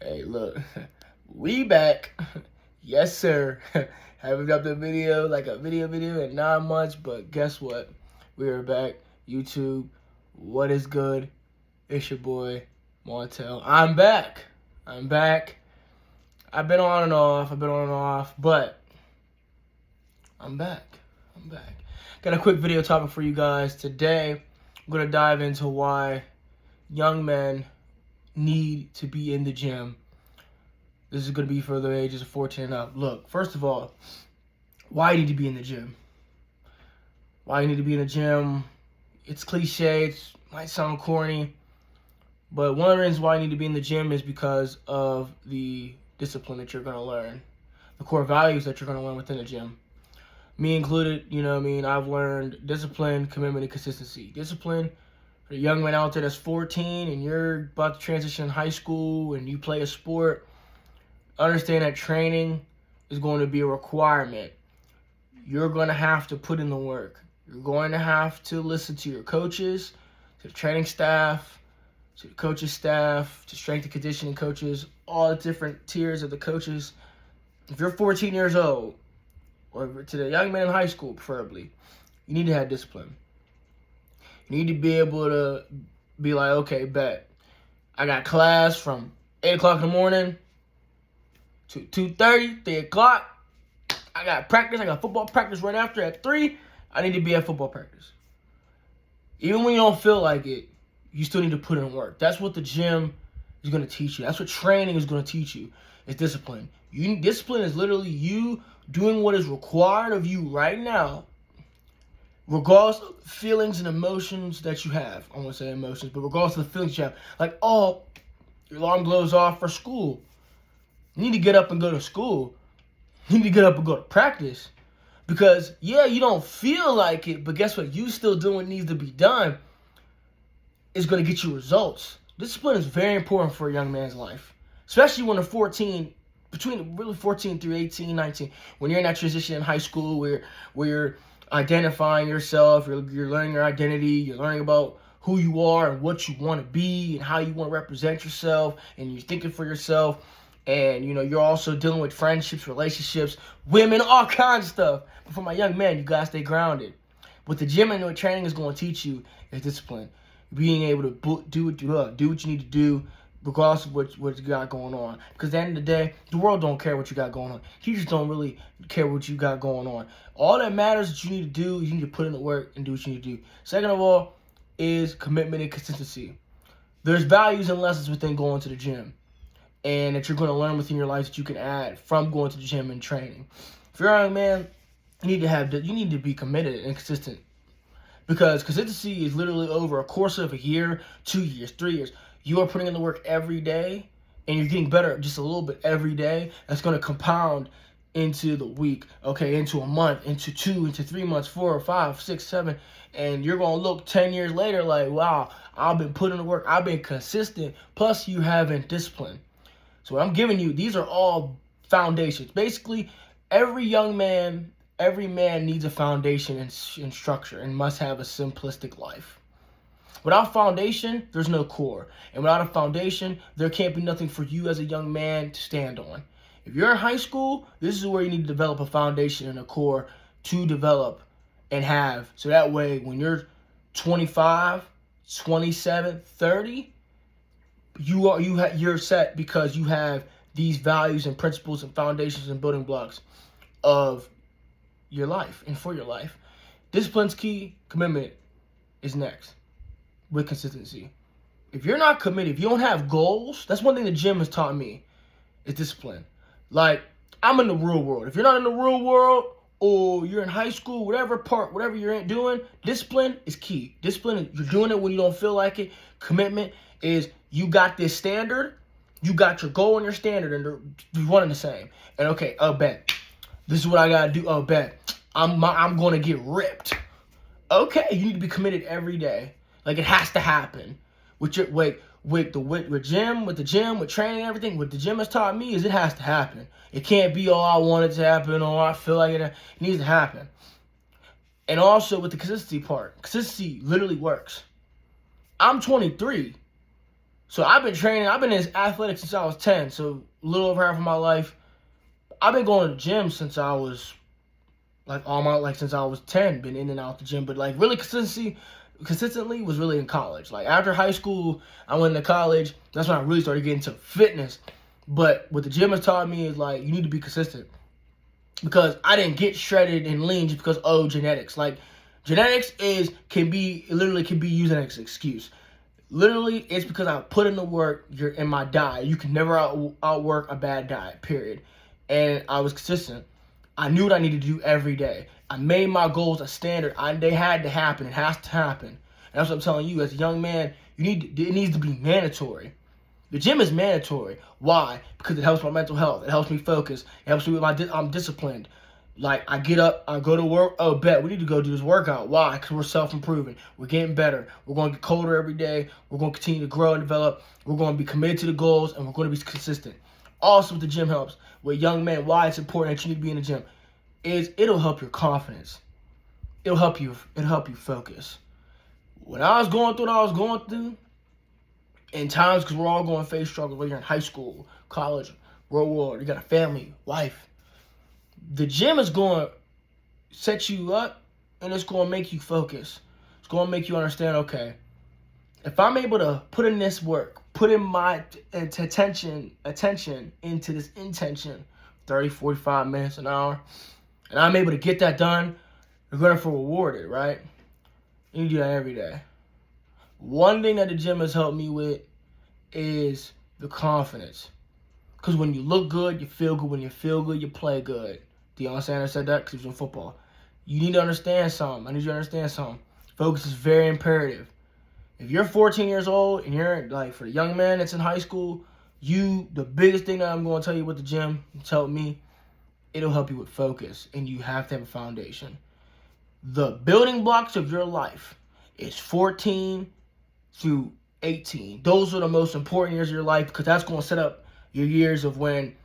Hey, look, we back. Yes, sir. Haven't dropped a video, like a video in 9 months, but guess what? We are back. YouTube, what is good? It's your boy, Montel. I'm back. I'm back. I've been on and off, but I'm back. I'm back. Got a quick video topic for you guys. Today, I'm going to dive into why young men need to be in the gym. This is going to be for the ages of 14 and up. Look, first of all, why you need to be in the gym? Why you need to be in the gym? It's cliche. It might sound corny. But one of the reasons why you need to be in the gym is because of the discipline that you're going to learn. The core values that you're going to learn within the gym. Me included, I've learned discipline, commitment, and consistency. Discipline, for the young man out there that's 14 and you're about to transition in high school and you play a sport, understand that training is going to be a requirement. You're going to have to put in the work. You're going to have to listen to your coaches, to the training staff, to the coaches' staff, to strength and conditioning coaches, all the different tiers of the coaches. If you're 14 years old, or to the young man in high school preferably, you need to have discipline. You need to be able to be like, okay, bet. I got class from 8 o'clock in the morning to 2:30, 3 o'clock. I got practice. I got football practice right after at 3. I need to be at football practice. Even when you don't feel like it, you still need to put in work. That's what the gym is going to teach you. That's what training is going to teach you. It's discipline. Discipline is literally you doing what is required of you right now, regardless of the feelings and emotions that you have. I won't say emotions, but regardless of the feelings you have. Like, oh, your alarm goes off for school. You need to get up and go to school. You need to get up and go to practice. Because, yeah, you don't feel like it, but guess what? You still doing what needs to be done is going to get you results. Discipline is very important for a young man's life, especially when they're 14, between really 14 through 18, 19, when you're in that transition in high school where you're identifying yourself, you're learning your identity, you're learning about who you are and what you want to be and how you want to represent yourself, and you're thinking for yourself. And, you're also dealing with friendships, relationships, women, all kinds of stuff. But for my young man, you got to stay grounded. What the gym and what training is going to teach you is discipline. Being able to do what you need to do, regardless of what you got going on. Because at the end of the day, the world don't care what you got going on. Teachers don't really care what you got going on. All that matters that you need to do is you need to put in the work and do what you need to do. Second of all is commitment and consistency. There's values and lessons within going to the gym, and that you're going to learn within your life that you can add from going to the gym and training. If you're a young man, you need to be committed and consistent, because consistency is literally over a course of a year, 2 years, 3 years. You are putting in the work every day, and you're getting better just a little bit every day. That's going to compound into the week, okay, into a month, into 2, into 3 months, 4, 5, 6, 7, and you're going to look 10 years later like, wow, I've been putting in the work, I've been consistent, plus you having discipline. So what I'm giving you, these are all foundations. Basically, every man needs a foundation and structure and must have a simplistic life. Without foundation, there's no core. And without a foundation, there can't be nothing for you as a young man to stand on. If you're in high school, this is where you need to develop a foundation and a core to develop and have. So that way, when you're 25, 27, 30, you're set because you have these values and principles and foundations and building blocks of your life and for your life. Discipline's key. Commitment is next with consistency. If you're not committed, if you don't have goals, that's one thing the gym has taught me, is discipline. Like, I'm in the real world. If you're not in the real world, or you're in high school, whatever you're doing, discipline is key. Discipline, you're doing it when you don't feel like it. Commitment is you got this standard, you got your goal and your standard, and they're one and the same. And okay, bet. This is what I gotta do. Bet. I'm gonna get ripped. Okay, you need to be committed every day. Like, it has to happen. With the gym, with training, everything. What the gym has taught me is it has to happen. It can't be, oh, I want it to happen, or I feel like it needs to happen. And also with the consistency part, consistency literally works. I'm 23. So I've been training. I've been in athletics since I was 10. So a little over half of my life. I've been going to the gym since I was since I was 10. Been in and out the gym, but like really consistently was really in college. Like after high school, I went into college. That's when I really started getting into fitness. But what the gym has taught me is like you need to be consistent, because I didn't get shredded and lean just because genetics. Like genetics can be used as an excuse. Literally, it's because I put in the work. You're in my diet. You can never outwork a bad diet. Period. And I was consistent. I knew what I needed to do every day. I made my goals a standard. They had to happen. It has to happen. And that's what I'm telling you. As a young man, it needs to be mandatory. The gym is mandatory. Why? Because it helps my mental health. It helps me focus. It helps me with I'm disciplined. Like, I get up, I go to work. Oh, bet, we need to go do this workout. Why? Because we're self-improving. We're getting better. We're going to get colder every day. We're going to continue to grow and develop. We're going to be committed to the goals, and we're going to be consistent. Also, the gym helps. With young men, why it's important that you need to be in the gym is it'll help your confidence. It'll help you focus. When I was going through what I was going through, in times, because we're all going to face struggles, whether you're in high school, college, real world, you got a family, wife. The gym is going to set you up, and it's going to make you focus. It's going to make you understand, okay, if I'm able to put in this work, put in my attention into this intention, 30, 45 minutes, an hour, and I'm able to get that done, you're going to feel rewarded, right? You do that every day. One thing that the gym has helped me with is the confidence. Because when you look good, you feel good. When you feel good, you play good. Deion Sanders said that because he was in football. You need to understand something. I need you to understand something. Focus is very imperative. If you're 14 years old and you're like, for the young man that's in high school, the biggest thing that I'm going to tell you with the gym, it's helped me, it'll help you with focus. And you have to have a foundation. The building blocks of your life is 14 through 18. Those are the most important years of your life, because that's going to set up your years of when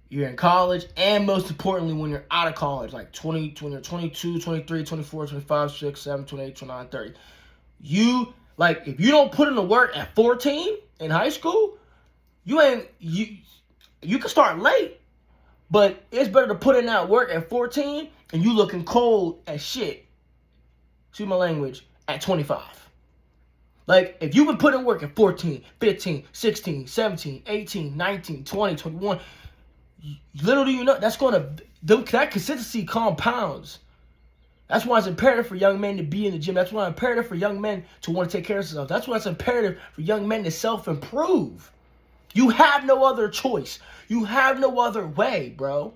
you're in college, and most importantly, when you're out of college, like 20, 22, 23, 24, 25, 6, 7, 28, 29, 30. If you don't put in the work at 14 in high school, you can start late, but it's better to put in that work at 14 and you looking cold as shit, excuse my language, at 25. Like, if you've been putting in work at 14, 15, 16, 17, 18, 19, 20, 21, little do you know, that consistency compounds. That's why it's imperative for young men to be in the gym. That's why it's imperative for young men to want to take care of themselves. That's why it's imperative for young men to self-improve. You have no other choice. You have no other way, bro.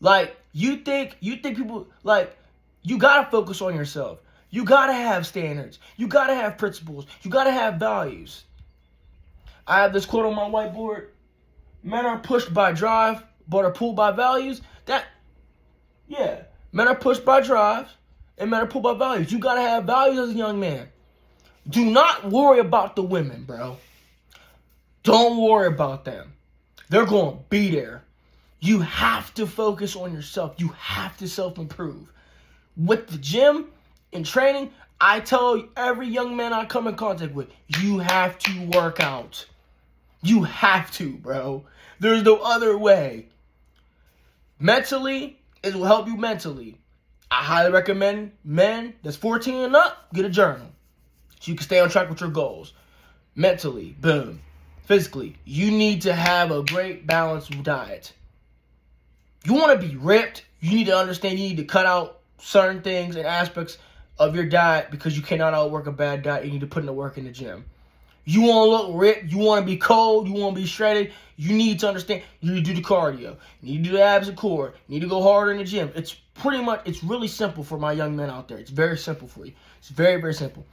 Like, you think people, like, you got to focus on yourself. You got to have standards. You got to have principles. You got to have values. I have this quote on my whiteboard. Men are pushed by drive, but are pulled by values. Men are pushed by drive, and men are pulled by values. You got to have values as a young man. Do not worry about the women, bro. Don't worry about them. They're going to be there. You have to focus on yourself. You have to self-improve. With the gym and training, I tell every young man I come in contact with, you have to work out. You have to, bro. There's no other way. Mentally, it will help you mentally. I highly recommend men that's 14 and up, get a journal, so you can stay on track with your goals. Mentally, boom. Physically, you need to have a great balanced diet. You want to be ripped, you need to understand you need to cut out certain things and aspects of your diet, because you cannot outwork a bad diet. You need to put in the work in the gym. You want to look ripped, you want to be cold, you want to be shredded, you need to understand, you need to do the cardio, you need to do the abs and core, you need to go harder in the gym. It's really simple for my young men out there. It's very simple for you. It's very, very simple.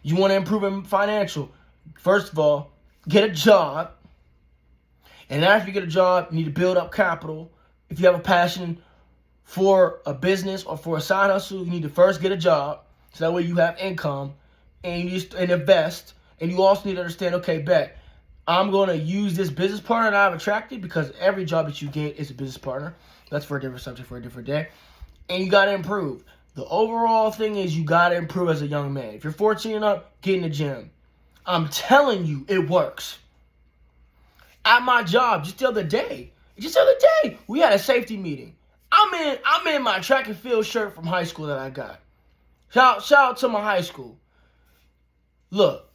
You want to improve in financial. First of all, get a job. And after you get a job, you need to build up capital. If you have a passion for a business or for a side hustle, you need to first get a job, so that way you have income and invest. And you also need to understand, okay, bet, I'm going to use this business partner that I've attracted, because every job that you get is a business partner. That's for a different subject for a different day. And you got to improve. The overall thing is you got to improve as a young man. If you're 14 and up, get in the gym. I'm telling you, it works. At my job, just the other day, we had a safety meeting. I'm in my track and field shirt from high school that I got. Shout out to my high school. Look,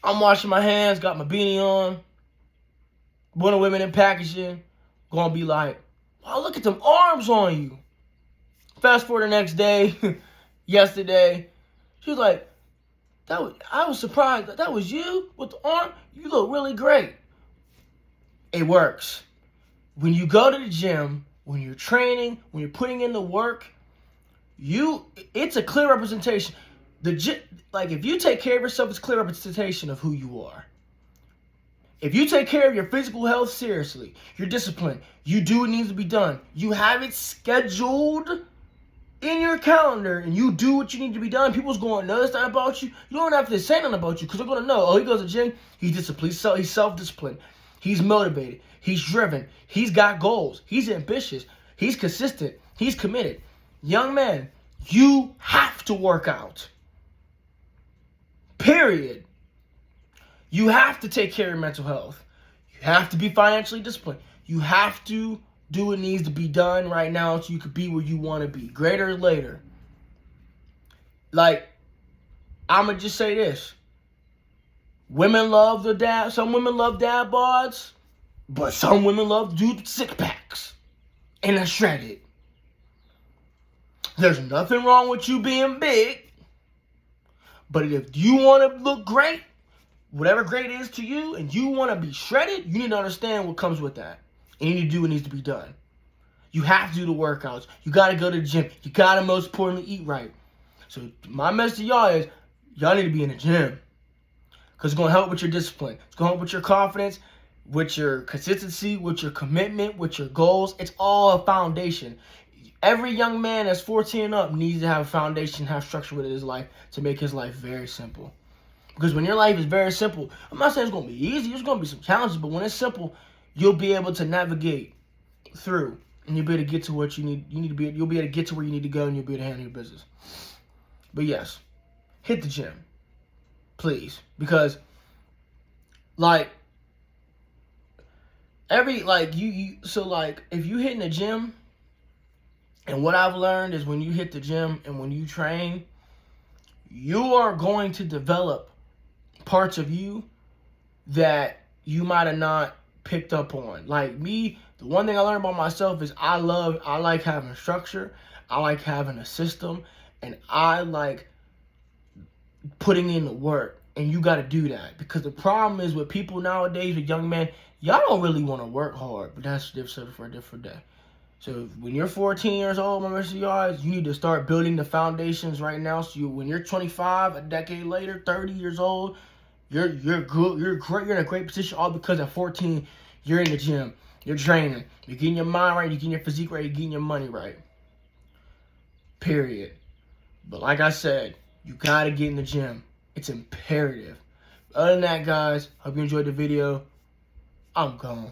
I'm washing my hands, got my beanie on. One of the women in packaging gonna be like, "Wow, look at them arms on you." Fast forward the next day, yesterday, she was like, I was surprised that was you with the arm. You look really great. It works. When you go to the gym, when you're training, when you're putting in the work, it's a clear representation. If you take care of yourself, it's a clear representation of who you are. If you take care of your physical health seriously, you're disciplined, you do what needs to be done, you have it scheduled in your calendar, and you do what you need to be done, people's going to notice that about you. You don't have to say nothing about you because they're going to know, oh, he goes to the gym, he's disciplined, he's self-disciplined, he's motivated, he's driven, he's got goals, he's ambitious, he's consistent, he's committed. Young man, you have to work out. Period. You have to take care of your mental health. You have to be financially disciplined. You have to do what needs to be done right now so you can be where you want to be. Greater or later. I'm going to just say this. Women love the dad. Some women love dad bods. But some women love dudes with six packs. And are shredded. There's nothing wrong with you being big. But if you want to look great, whatever great is to you, and you want to be shredded, you need to understand what comes with that. And you need to do what needs to be done. You have to do the workouts. You got to go to the gym. You got to, most importantly, eat right. So my message to y'all is, y'all need to be in the gym. Because it's going to help with your discipline. It's going to help with your confidence, with your consistency, with your commitment, with your goals. It's all a foundation. Every young man that's 14 and up needs to have a foundation, have structure with his life to make his life very simple. Because when your life is very simple, I'm not saying it's going to be easy. There's going to be some challenges, but when it's simple, you'll be able to navigate through, and you'll be able to get to what you need. You'll be able to get to where you need to go, and you'll be able to handle your business. But yes, hit the gym, please, because if you hit in the gym, and what I've learned is when you hit the gym and when you train, you are going to develop parts of you that you might have not picked up on. Like me, the one thing I learned about myself is I like having structure, I like having a system, and I like putting in the work. And you got to do that, because the problem is with people nowadays, with young men, y'all don't really want to work hard, but that's different for a different day. So when you're 14 years old, my message to y'all is you need to start building the foundations right now. So when you're 25, a decade later, 30 years old, you're good. You're great. You're in a great position. All because at 14, you're in the gym. You're training. You're getting your mind right. You're getting your physique right. You're getting your money right. Period. But like I said, you gotta get in the gym. It's imperative. Other than that, guys, hope you enjoyed the video. I'm gone.